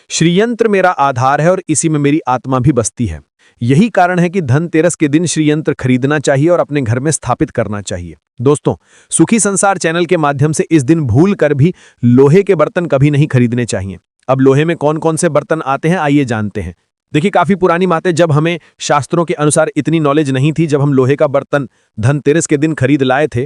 श्रीयंत्र मेरा आधार है और इसी में मेरी आत्मा भी बसती है। यही कारण है कि धनतेरस के दिन श्रीयंत्र खरीदना चाहिए और अपने घर में स्थापित करना चाहिए। दोस्तों, सुखी संसार चैनल के माध्यम से इस दिन भूल कर भी लोहे के बर्तन कभी नहीं खरीदने चाहिए। अब लोहे में कौन कौन से बर्तन आते हैं आइए जानते हैं। देखिए, काफी पुरानी बात है, जब हमें शास्त्रों के अनुसार इतनी नॉलेज नहीं थी, जब हम लोहे का बर्तन धनतेरस के दिन खरीद लाए थे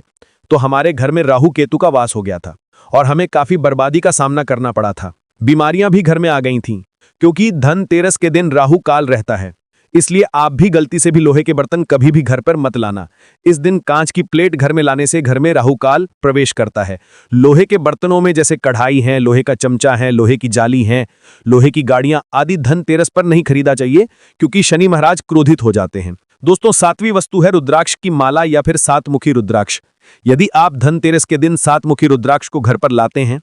तो हमारे घर में राहु केतु का वास हो गया था और हमें काफी बर्बादी का सामना करना पड़ा था। बीमारियां भी घर में आ गई थीं क्योंकि धनतेरस के दिन राहु काल रहता है। इसलिए आप भी गलती से भी लोहे के बर्तन कभी भी घर पर मत लाना। इस दिन कांच की प्लेट घर में लाने से घर में राहुकाल प्रवेश करता है। लोहे के बर्तनों में जैसे कढ़ाई है, लोहे का चमचा है, लोहे की जाली है, लोहे की गाड़ियां आदि धनतेरस पर नहीं खरीदा चाहिए क्योंकि शनि महाराज क्रोधित हो जाते हैं। दोस्तों, 7वीं वस्तु है रुद्राक्ष की माला या फिर 7-मुखी रुद्राक्ष। यदि आप धनतेरस के दिन 7-मुखी रुद्राक्ष को घर पर लाते हैं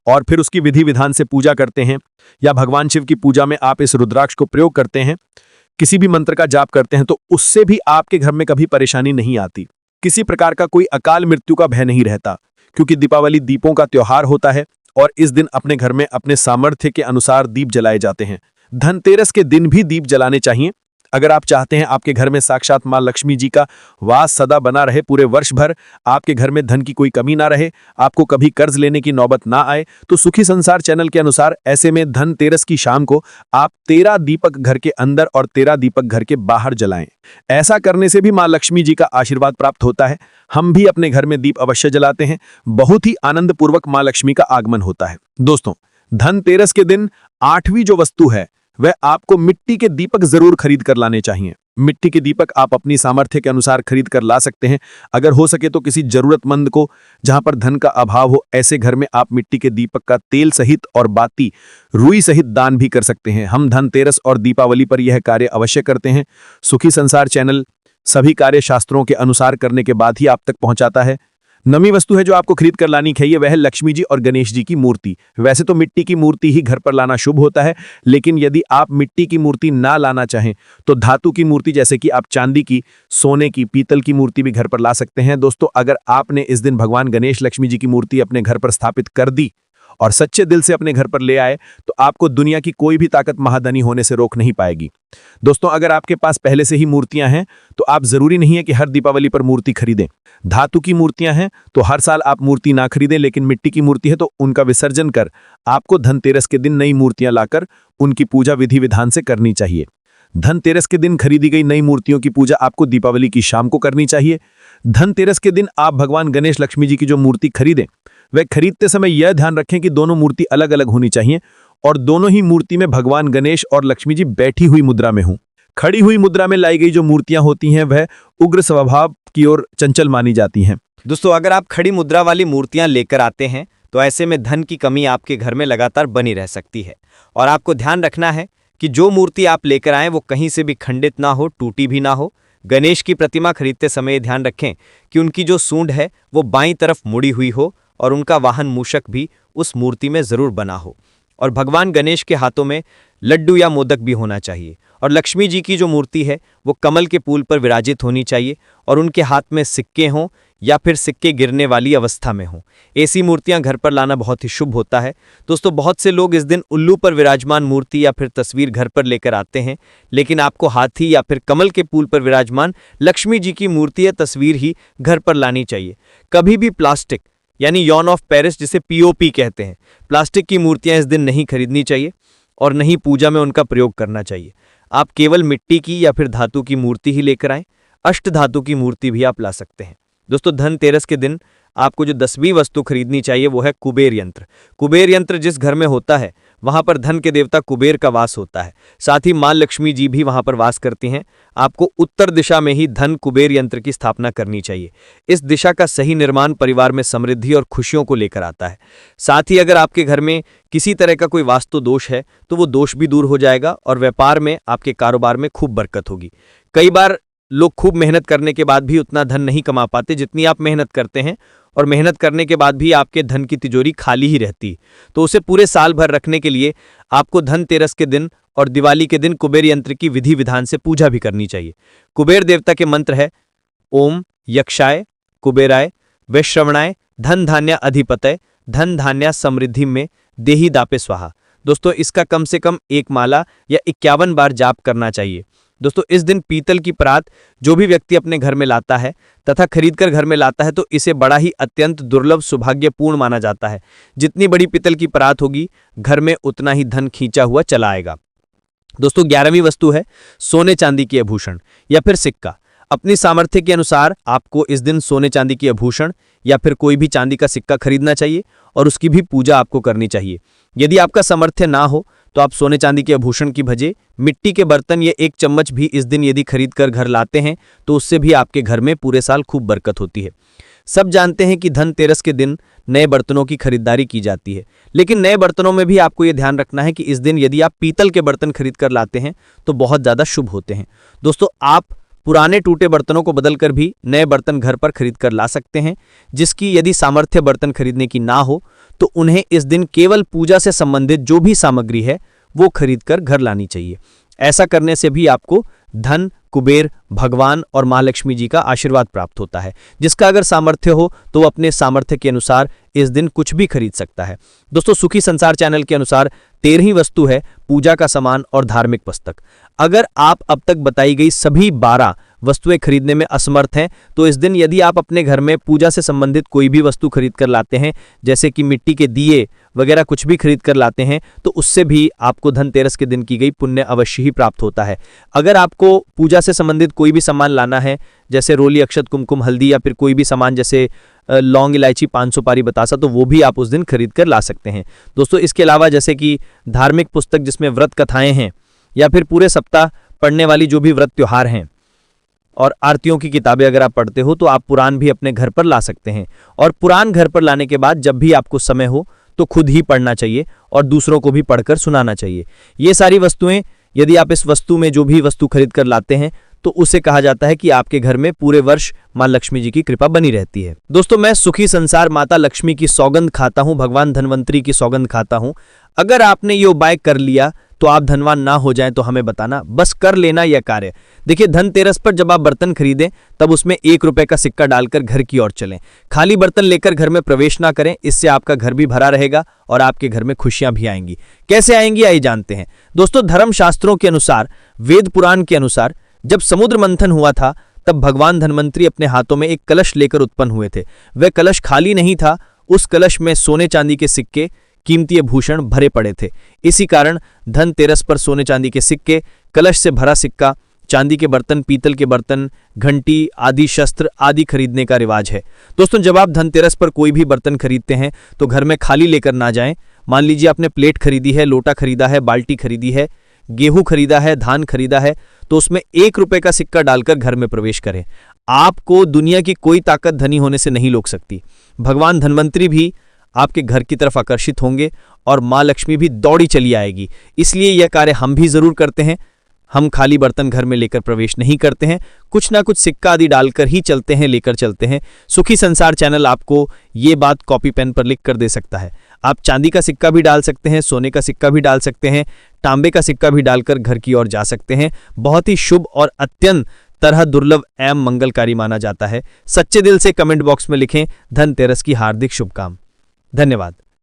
और फिर उसकी विधि विधान से पूजा करते हैं या भगवान शिव की पूजा में आप इस रुद्राक्ष को प्रयोग करते हैं, किसी भी मंत्र का जाप करते हैं, तो उससे भी आपके घर में कभी परेशानी नहीं आती। किसी प्रकार का कोई अकाल मृत्यु का भय नहीं रहता क्योंकि दीपावली दीपों का त्योहार होता है और इस दिन अपने घर में अपने सामर्थ्य के अनुसार दीप जलाए जाते हैं। धनतेरस के दिन भी दीप जलाने चाहिए। अगर आप चाहते हैं आपके घर में साक्षात मां लक्ष्मी जी का वास सदा बना रहे, पूरे वर्ष भर आपके घर में धन की कोई कमी ना रहे, आपको कभी कर्ज लेने की नौबत ना आए, तो सुखी संसार चैनल के अनुसार ऐसे में धनतेरस की शाम को आप 13 दीपक घर के अंदर और 13 दीपक घर के बाहर जलाएं। ऐसा करने से भी मां लक्ष्मी जी का आशीर्वाद प्राप्त होता है। हम भी अपने घर में दीप अवश्य जलाते हैं। बहुत ही आनंदपूर्वक मां लक्ष्मी का आगमन होता है। दोस्तों, धनतेरस के दिन 8वीं जो वस्तु है वह आपको मिट्टी के दीपक जरूर खरीद कर लाने चाहिए। मिट्टी के दीपक आप अपनी सामर्थ्य के अनुसार खरीद कर ला सकते हैं। अगर हो सके तो किसी जरूरतमंद को, जहां पर धन का अभाव हो, ऐसे घर में आप मिट्टी के दीपक का तेल सहित और बाती रुई सहित दान भी कर सकते हैं। हम धनतेरस और दीपावली पर यह कार्य अवश्य करते हैं। सुखी संसार चैनल सभी कार्य शास्त्रों के अनुसार करने के बाद ही आप तक पहुंचाता है। 9वीं वस्तु है जो आपको खरीद कर लानी चाहिए, वह है लक्ष्मी जी और गणेश जी की मूर्ति। वैसे तो मिट्टी की मूर्ति ही घर पर लाना शुभ होता है, लेकिन यदि आप मिट्टी की मूर्ति ना लाना चाहें तो धातु की मूर्ति जैसे कि आप चांदी की, सोने की, पीतल की मूर्ति भी घर पर ला सकते हैं। दोस्तों, अगर आपने इस दिन भगवान गणेश लक्ष्मी जी की मूर्ति अपने घर पर स्थापित कर दी और सच्चे दिल से अपने घर पर ले आए तो आपको दुनिया की कोई भी ताकत महाधनी होने से रोक नहीं पाएगी। दोस्तों, अगर आपके पास पहले से ही मूर्तियां हैं तो आप जरूरी नहीं है कि हर दीपावली पर मूर्ति खरीदें। धातु की मूर्तियां हैं तो हर साल आप मूर्ति ना खरीदें, लेकिन मिट्टी की मूर्ति है तो उनका विसर्जन कर आपको धनतेरस के दिन नई मूर्तियां लाकर उनकी पूजा विधि विधान से करनी चाहिए। धनतेरस के दिन खरीदी गई नई मूर्तियों की पूजा आपको दीपावली की शाम को करनी चाहिए। धनतेरस के दिन आप भगवान गणेश लक्ष्मी जी की जो मूर्ति खरीदें वह खरीदते समय यह ध्यान रखें कि दोनों मूर्ति अलग अलग होनी चाहिए और दोनों ही मूर्ति में भगवान गणेश और लक्ष्मी जी बैठी हुई मुद्रा में हों। खड़ी हुई मुद्रा में लाई गई जो मूर्तियां होती हैं वह उग्र स्वभाव की ओर चंचल मानी जाती हैं। दोस्तों, अगर आप खड़ी मुद्रा वाली मूर्तियां लेकर आते हैं तो ऐसे में धन की कमी आपके घर में लगातार बनी रह सकती है और आपको ध्यान रखना है कि जो मूर्ति आप लेकर आएं वो कहीं से भी खंडित ना हो, टूटी भी ना हो। गणेश की प्रतिमा खरीदते समय ध्यान रखें कि उनकी जो सूंड है वो बाईं तरफ मुड़ी हुई हो और उनका वाहन मूषक भी उस मूर्ति में जरूर बना हो और भगवान गणेश के हाथों में लड्डू या मोदक भी होना चाहिए और लक्ष्मी जी की जो मूर्ति है वो कमल के फूल पर विराजित होनी चाहिए और उनके हाथ में सिक्के हों या फिर सिक्के गिरने वाली अवस्था में हों। ऐसी मूर्तियां घर पर लाना बहुत ही शुभ होता है। दोस्तों, बहुत से लोग इस दिन उल्लू पर विराजमान मूर्ति या फिर तस्वीर घर पर लेकर आते हैं, लेकिन आपको हाथी या फिर कमल के फूल पर विराजमान लक्ष्मी जी की मूर्ति या तस्वीर ही घर पर लानी चाहिए। कभी भी प्लास्टिक यानी यॉन ऑफ पेरिस, जिसे पीओपी कहते हैं, प्लास्टिक की मूर्तियां इस दिन नहीं खरीदनी चाहिए और नहीं पूजा में उनका प्रयोग करना चाहिए। आप केवल मिट्टी की या फिर धातु की मूर्ति ही लेकर आएं। अष्ट धातु की मूर्ति भी आप ला सकते हैं। दोस्तों, धनतेरस के दिन आपको जो 10वीं वस्तु खरीदनी चाहिए वो है कुबेर यंत्र। कुबेर यंत्र जिस घर में होता है वहां पर धन के देवता कुबेर का वास होता है। साथ ही मां लक्ष्मी जी भी वहां पर वास करती हैं। आपको उत्तर दिशा में ही धन कुबेर यंत्र की स्थापना करनी चाहिए। इस दिशा का सही निर्माण परिवार में समृद्धि और खुशियों को लेकर आता है। साथ ही अगर आपके घर में किसी तरह का कोई वास्तु दोष है तो वो दोष भी दूर हो जाएगा और व्यापार में, आपके कारोबार में खूब बरकत होगी। कई बार लोग खूब मेहनत करने के बाद भी उतना धन नहीं कमा पाते जितनी आप मेहनत करते हैं, और मेहनत करने के बाद भी आपके धन की तिजोरी खाली ही रहती। तो उसे पूरे साल भर रखने के लिए आपको धनतेरस के दिन और दिवाली के दिन कुबेर यंत्र की विधि विधान से पूजा भी करनी चाहिए। कुबेर देवता के मंत्र है ओम यक्षाय कुबेराय वैश्रवणाय धन धान्य अधिपतय धन धान्य समृद्धि में देही दापे स्वाहा। दोस्तों, इसका कम से कम 1 माला या 51 बार जाप करना चाहिए। दोस्तों, इस दिन पीतल की परात जो भी व्यक्ति अपने घर में लाता है तथा खरीदकर घर में लाता है तो इसे बड़ा ही अत्यंत दुर्लभ सौभाग्यपूर्ण माना जाता है। जितनी बड़ी पीतल की परात होगी घर में उतना ही धन खींचा हुआ चला आएगा। दोस्तों, 11वीं वस्तु है सोने चांदी के आभूषण या फिर सिक्का। अपनी सामर्थ्य के अनुसार आपको इस दिन सोने चांदी के आभूषण या फिर कोई भी चांदी का सिक्का खरीदना चाहिए और उसकी भी पूजा आपको करनी चाहिए। यदि आपका सामर्थ्य ना हो तो आप सोने चांदी के आभूषण की बजाय मिट्टी के बर्तन या 1 चम्मच भी इस दिन यदि खरीद कर घर लाते हैं तो उससे भी आपके घर में पूरे साल खूब बरकत होती है। सब जानते हैं कि धनतेरस के दिन नए बर्तनों की खरीदारी की जाती है, लेकिन नए बर्तनों में भी आपको यह ध्यान रखना है कि इस दिन यदि आप पीतल के बर्तन खरीद कर लाते हैं तो बहुत ज्यादा शुभ होते हैं। दोस्तों, आप पुराने टूटे बर्तनों को बदलकर भी नए बर्तन घर पर खरीद कर ला सकते हैं। जिसकी यदि सामर्थ्य बर्तन खरीदने की ना हो तो उन्हें इस दिन केवल पूजा से संबंधित जो भी सामग्री है वो खरीद कर घर लानी चाहिए। ऐसा करने से भी आपको धन, कुबेर, भगवान और मां लक्ष्मी जी का आशीर्वाद प्राप्त होता है। जिसका अगर सामर्थ्य हो तो वो अपने सामर्थ्य के अनुसार इस दिन कुछ भी खरीद सकता है। दोस्तों, सुखी संसार चैनल के अनुसार 13वीं वस्तु है पूजा का सामान और धार्मिक पुस्तक। अगर आप अब तक बताई गई सभी 12 वस्तुएं खरीदने में असमर्थ हैं तो इस दिन यदि आप अपने घर में पूजा से संबंधित कोई भी वस्तु खरीद कर लाते हैं, जैसे कि मिट्टी के दिए वगैरह कुछ भी खरीद कर लाते हैं, तो उससे भी आपको धनतेरस के दिन की गई पुण्य अवश्य ही प्राप्त होता है। अगर आपको पूजा से संबंधित कोई भी सामान लाना है, जैसे रोली, अक्षत, कुमकुम, हल्दी या फिर कोई भी सामान जैसे लौंग, इलायची, 5 सुपारी, बतासा, तो वो भी आप उस दिन खरीद कर ला सकते हैं। दोस्तों, इसके अलावा जैसे कि धार्मिक पुस्तक जिसमें व्रत कथाएं हैं या फिर पूरे सप्ताह पढ़ने वाली जो भी व्रत त्योहार हैं और आरतियों की किताबें अगर आप पढ़ते हो तो आप पुराण भी अपने घर पर ला सकते हैं। और पुराण घर पर लाने के बाद जब भी आपको समय हो तो खुद ही पढ़ना चाहिए और दूसरों को भी पढ़कर सुनाना चाहिए। ये सारी वस्तुएं यदि आप इस वस्तु में जो भी वस्तु खरीद कर लाते हैं तो उसे कहा जाता है कि आपके घर में पूरे वर्ष मां लक्ष्मी जी की कृपा बनी रहती है। दोस्तों, मैं सुखी संसार माता लक्ष्मी की सौगंध खाता हूं, भगवान धनवंतरी की सौगंध खाता हूं। अगर आपने ये उपाय कर लिया तो आप धनवान ना हो जाएं तो हमें बताना, बस कर लेना यह कार्य। देखिए, धनतेरस पर जब आप बर्तन खरीदें तब उसमें 1 रुपए का सिक्का डालकर घर की ओर चलें। खाली बर्तन लेकर घर में प्रवेश ना करें, इससे आपका घर भी भरा रहेगा और आपके घर में खुशियां भी आएंगी। कैसे आएंगी आइए जानते हैं। दोस्तों, धर्मशास्त्रों के अनुसार, वेद पुराण के अनुसार, जब समुद्र मंथन हुआ था तब भगवान धनवंतरी अपने हाथों में एक कलश लेकर उत्पन्न हुए थे। वह कलश खाली नहीं था, उस कलश में सोने चांदी के सिक्के, कीमती आभूषण भरे पड़े थे। इसी कारण धनतेरस पर सोने चांदी के सिक्के, कलश से भरा सिक्का, चांदी के बर्तन, पीतल के बर्तन, घंटी आदि, शस्त्र आदि खरीदने का रिवाज है। दोस्तों, जब आप धनतेरस पर कोई भी बर्तन खरीदते हैं तो घर में खाली लेकर ना जाएं। मान लीजिए आपने प्लेट खरीदी है, लोटा खरीदा है, बाल्टी खरीदी है, गेहूं खरीदा है, धान खरीदा है, तो उसमें 1 रुपए का सिक्का डालकर घर में प्रवेश करें। आपको दुनिया की कोई ताकत धनी होने से नहीं रोक सकती। भगवान धनवंतरी भी आपके घर की तरफ आकर्षित होंगे और मां लक्ष्मी भी दौड़ी चली आएगी। इसलिए यह कार्य हम भी जरूर करते हैं। हम खाली बर्तन घर में लेकर प्रवेश नहीं करते हैं, कुछ ना कुछ सिक्का आदि डालकर ही चलते हैं, लेकर चलते हैं। सुखी संसार चैनल आपको ये बात कॉपी पेन पर लिख कर दे सकता है। आप चांदी का सिक्का भी डाल सकते हैं, सोने का सिक्का भी डाल सकते हैं, तांबे का सिक्का भी डालकर घर की ओर जा सकते हैं। बहुत ही शुभ और अत्यंत तरह दुर्लभ एवं मंगलकारी माना जाता है। सच्चे दिल से कमेंट बॉक्स में लिखें धनतेरस की हार्दिक शुभकामनाएं। धन्यवाद।